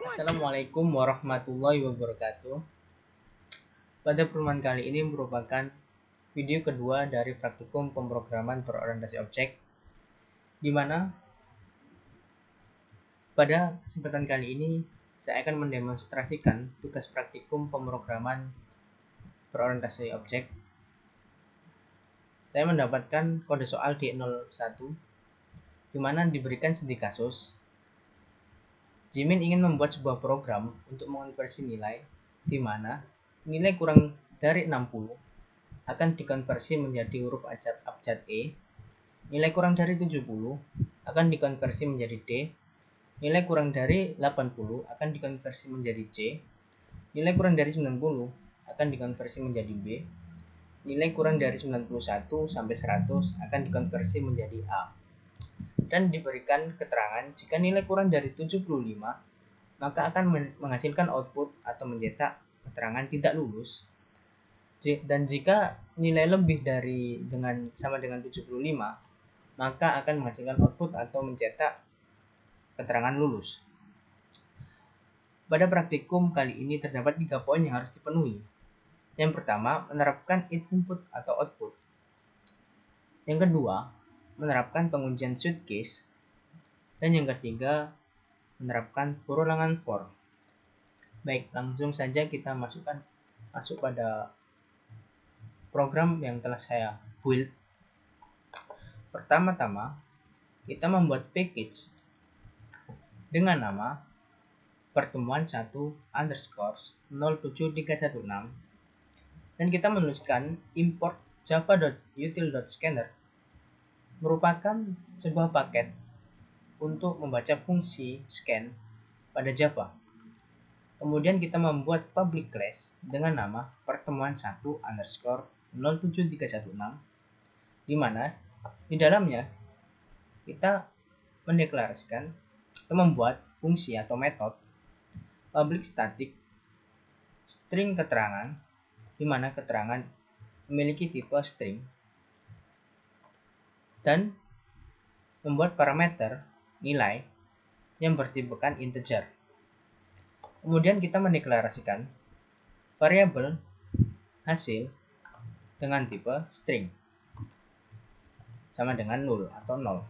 Assalamualaikum warahmatullahi wabarakatuh. Pada pertemuan kali ini merupakan video kedua dari praktikum pemrograman berorientasi objek, di mana pada kesempatan kali ini saya akan mendemonstrasikan tugas praktikum pemrograman berorientasi objek. Saya mendapatkan kode soal D01, di mana diberikan studi kasus. Jimin ingin membuat sebuah program untuk mengonversi nilai, di mana nilai kurang dari 60 akan dikonversi menjadi huruf abjad E, nilai kurang dari 70 akan dikonversi menjadi D, nilai kurang dari 80 akan dikonversi menjadi C, nilai kurang dari 90 akan dikonversi menjadi B, nilai kurang dari 91 sampai 100 akan dikonversi menjadi A. Dan diberikan keterangan jika nilai kurang dari 75 maka akan menghasilkan output atau mencetak keterangan tidak lulus. Dan jika nilai lebih dari sama dengan 75 maka akan menghasilkan output atau mencetak keterangan lulus. Pada praktikum kali ini terdapat 3 poin yang harus dipenuhi. Yang pertama, menerapkan input atau output. Yang kedua, menerapkan pengujian switch case. Dan yang ketiga, menerapkan perulangan for. Baik, langsung saja kita masuk pada program yang telah saya build. Pertama-tama, kita membuat package dengan nama pertemuan 1_07316 dan kita menuliskan import java.util.scanner merupakan sebuah paket untuk membaca fungsi scan pada Java. Kemudian kita membuat public class dengan nama pertemuan 1_07316 di mana di dalamnya kita mendeklarasikan atau membuat fungsi atau metode public static string keterangan di mana keterangan memiliki tipe string dan membuat parameter nilai yang bertipekan integer. Kemudian kita mendeklarasikan variabel hasil dengan tipe string sama dengan 0 atau 0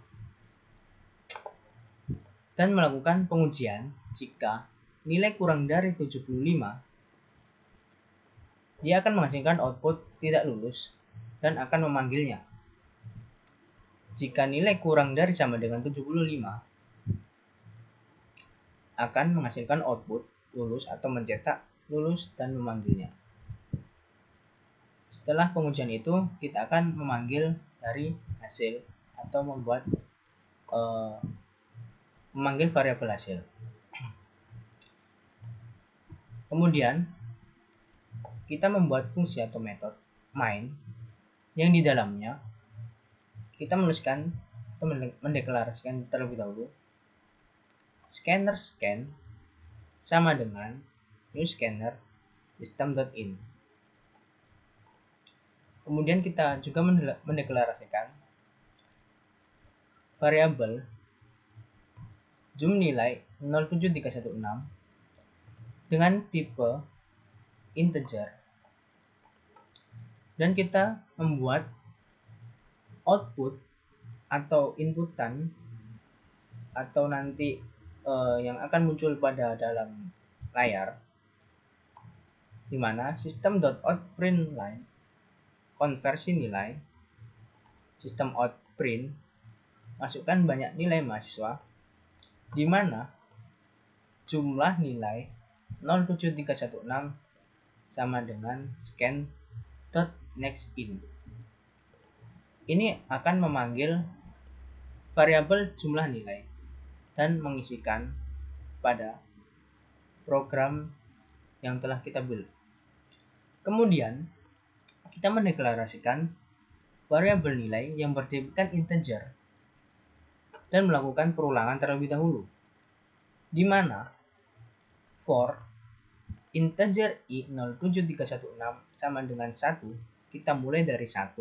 dan melakukan pengujian jika nilai kurang dari 75 dia akan menghasilkan output tidak lulus dan akan memanggilnya. Jika nilai kurang dari sama dengan 75 akan menghasilkan output lulus atau mencetak lulus dan memanggilnya. Setelah pengujian itu kita akan memanggil dari hasil atau memanggil variabel hasil. Kemudian kita membuat fungsi atau metode main yang di dalamnya kita menuliskan atau mendeklarasikan terlebih dahulu scanner scan sama dengan new scanner system.in. Kemudian kita juga mendeklarasikan variabel zoom nilai 07316 dengan tipe integer dan kita membuat output atau inputan atau nanti yang akan muncul pada dalam layar di mana system.out_printLine konversi nilai system_out_print masukkan banyak nilai mahasiswa di mana jumlah nilai 07316 sama dengan scan.nextIn. Ini akan memanggil variabel jumlah nilai dan mengisikan pada program yang telah kita build. Kemudian kita mendeklarasikan variabel nilai yang bertipekan integer dan melakukan perulangan terlebih dahulu, di mana for integer i07316 sama dengan 1, kita mulai dari 1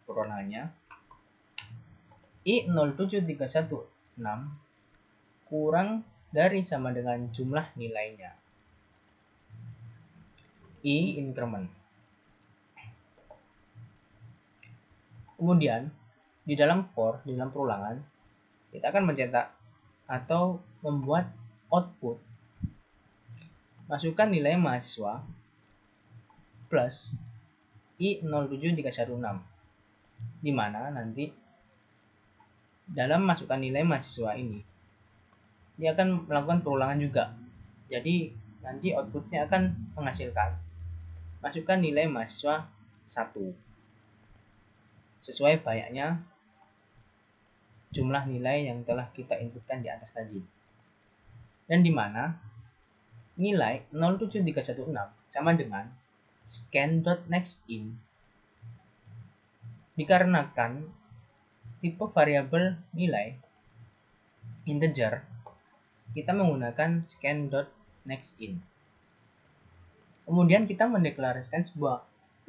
perulangannya, i07316 kurang dari sama dengan jumlah nilainya. I increment. Kemudian di dalam perulangan kita akan mencetak atau membuat output masukkan nilai mahasiswa plus I07 dikasih 16, di mana nanti dalam masukkan nilai mahasiswa ini dia akan melakukan perulangan juga. Jadi nanti outputnya akan menghasilkan masukkan nilai mahasiswa 1 sesuai banyaknya jumlah nilai yang telah kita inputkan di atas tadi. Dan di mana nilai 07 dikasih 16 sama dengan scan.nextIn, dikarenakan tipe variabel nilai integer, kita menggunakan scan.nextIn. Kemudian kita mendeklarasikan sebuah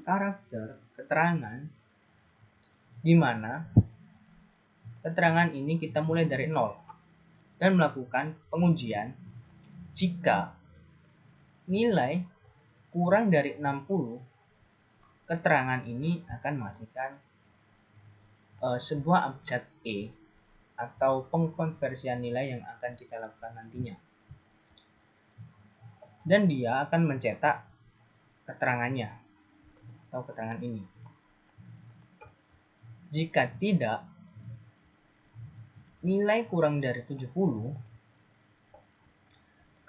karakter keterangan di mana keterangan ini kita mulai dari 0 dan melakukan pengujian jika nilai kurang dari 60, keterangan ini akan menghasilkan sebuah abjad E atau pengkonversian nilai yang akan kita lakukan nantinya. Dan dia akan mencetak keterangannya atau keterangan ini. Jika tidak, nilai kurang dari 70,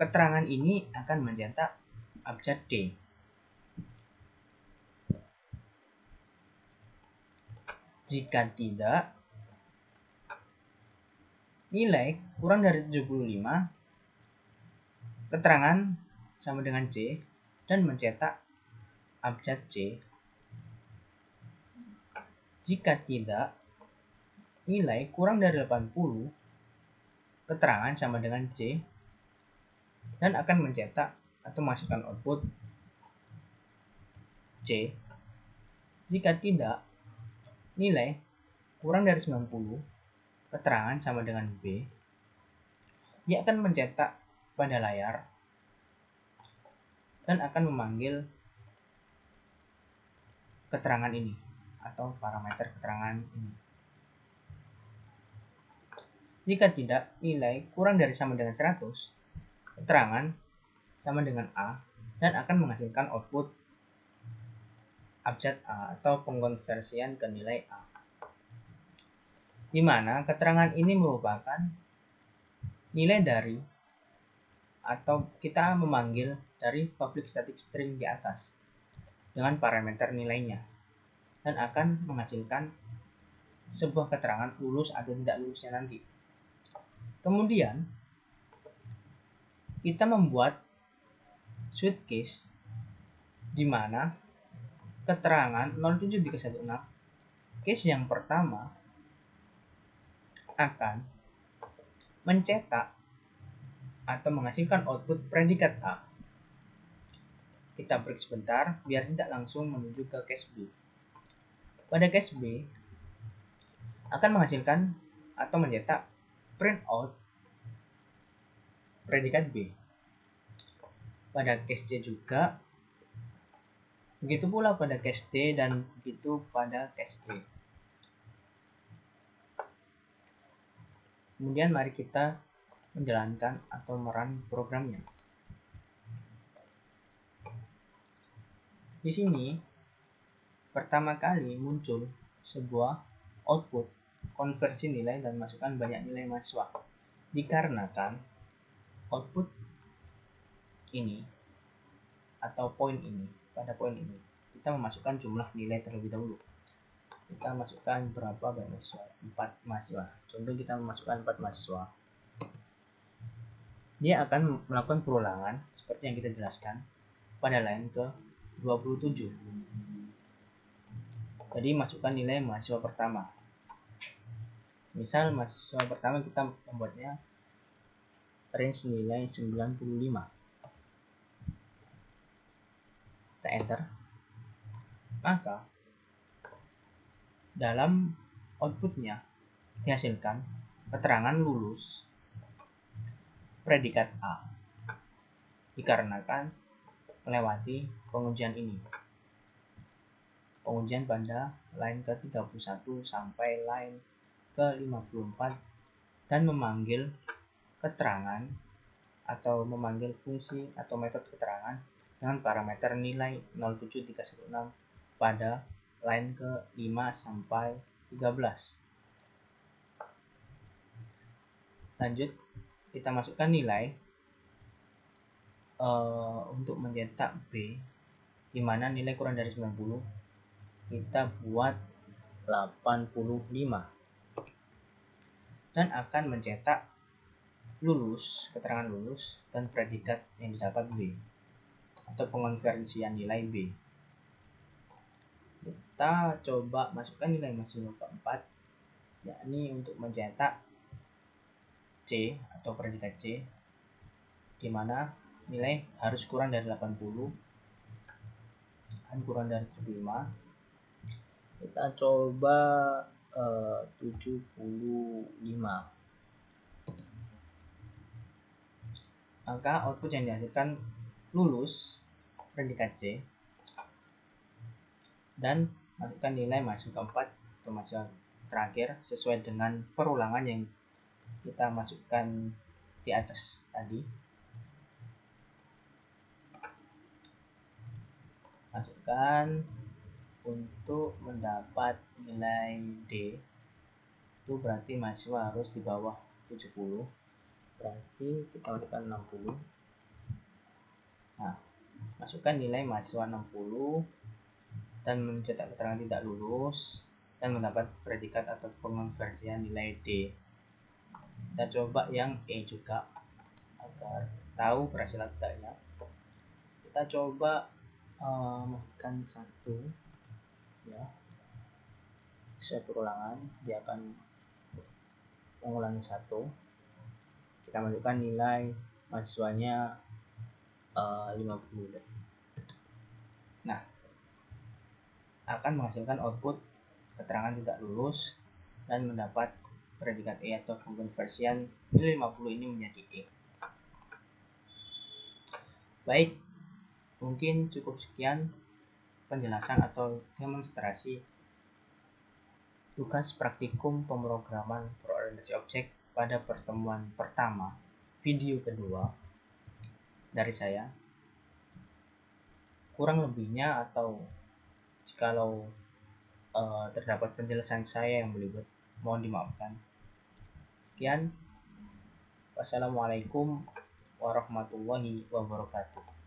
keterangan ini akan mencetak abjad D. Jika tidak, nilai kurang dari 75, keterangan sama dengan C dan mencetak abjad C. Jika tidak, nilai kurang dari 80, keterangan sama dengan C dan akan mencetak atau masukkan output C. Jika tidak, nilai kurang dari 90, keterangan sama dengan B. Dia akan mencetak pada layar dan akan memanggil keterangan ini atau parameter keterangan ini. Jika tidak, nilai kurang dari sama dengan 100, keterangan sama dengan A dan akan menghasilkan output abjad A atau pengkonversian ke nilai A, di mana keterangan ini merupakan nilai dari atau kita memanggil dari public static string di atas dengan parameter nilainya dan akan menghasilkan sebuah keterangan lulus atau tidak lulusnya nanti. Kemudian kita membuat switch case di mana keterangan 07 dikasih 16, case yang pertama akan mencetak atau menghasilkan output predikat A. Kita break sebentar biar tidak langsung menuju ke case B. Pada case B akan menghasilkan atau mencetak print out predikat B. Pada case C juga, begitu pula pada case D dan begitu pada case E. Kemudian mari kita menjalankan atau merun programnya. Di sini pertama kali muncul sebuah output konversi nilai dan masukkan banyak nilai mahasiswa, dikarenakan output ini atau poin ini, pada poin ini kita memasukkan jumlah nilai terlebih dahulu. Kita masukkan berapa mahasiswa? 4 mahasiswa. Contoh kita memasukkan 4 mahasiswa. Dia akan melakukan perulangan seperti yang kita jelaskan pada line ke 27. Jadi masukkan nilai mahasiswa pertama. Misal mahasiswa pertama kita membuatnya range nilai 95. Kita enter. Maka dalam outputnya dihasilkan keterangan lulus predikat A dikarenakan melewati pengujian ini. Pengujian pada line ke-31 sampai line ke-54 dan memanggil keterangan atau memanggil fungsi atau metode keterangan dengan parameter nilai 07316 pada line ke-5 sampai 13. Lanjut, kita masukkan nilai untuk mencetak B, di mana nilai kurang dari 90 kita buat 85 dan akan mencetak lulus, keterangan lulus dan predikat yang didapat B atau pengonversian nilai B. Kita coba masukkan nilai maksimum keempat, yakni untuk mencetak C atau predikat C, di mana nilai harus kurang dari 80 dan kurang dari 75. Kita coba 75. Maka output yang dihasilkan lulus predikat C dan masukkan nilai masuk keempat atau masuk terakhir sesuai dengan perulangan yang kita masukkan di atas tadi. Masukkan untuk mendapat nilai D, itu berarti mahasiswa harus di bawah 70, berarti kita masukkan 60. Nah, masukkan nilai mahasiswa 60 dan mencetak keterangan tidak lulus dan mendapat predikat atau pengonversian nilai D. Kita coba yang E juga agar tahu berhasil atau tidaknya. Kita coba masukkan 1 ya, sesuai perulangan dia akan mengulangi 1. Kita masukkan nilai mahasiswanya 50. Nah, akan menghasilkan output keterangan tidak lulus dan mendapat predikat E atau pengonversian nilai 50 ini menjadi E. Baik, mungkin cukup sekian penjelasan atau demonstrasi tugas praktikum pemrograman berorientasi objek pada pertemuan pertama, video kedua dari saya. Kurang lebihnya atau jikalau terdapat penjelasan saya yang belibet, mohon dimaafkan. Sekian, wassalamualaikum warahmatullahi wabarakatuh.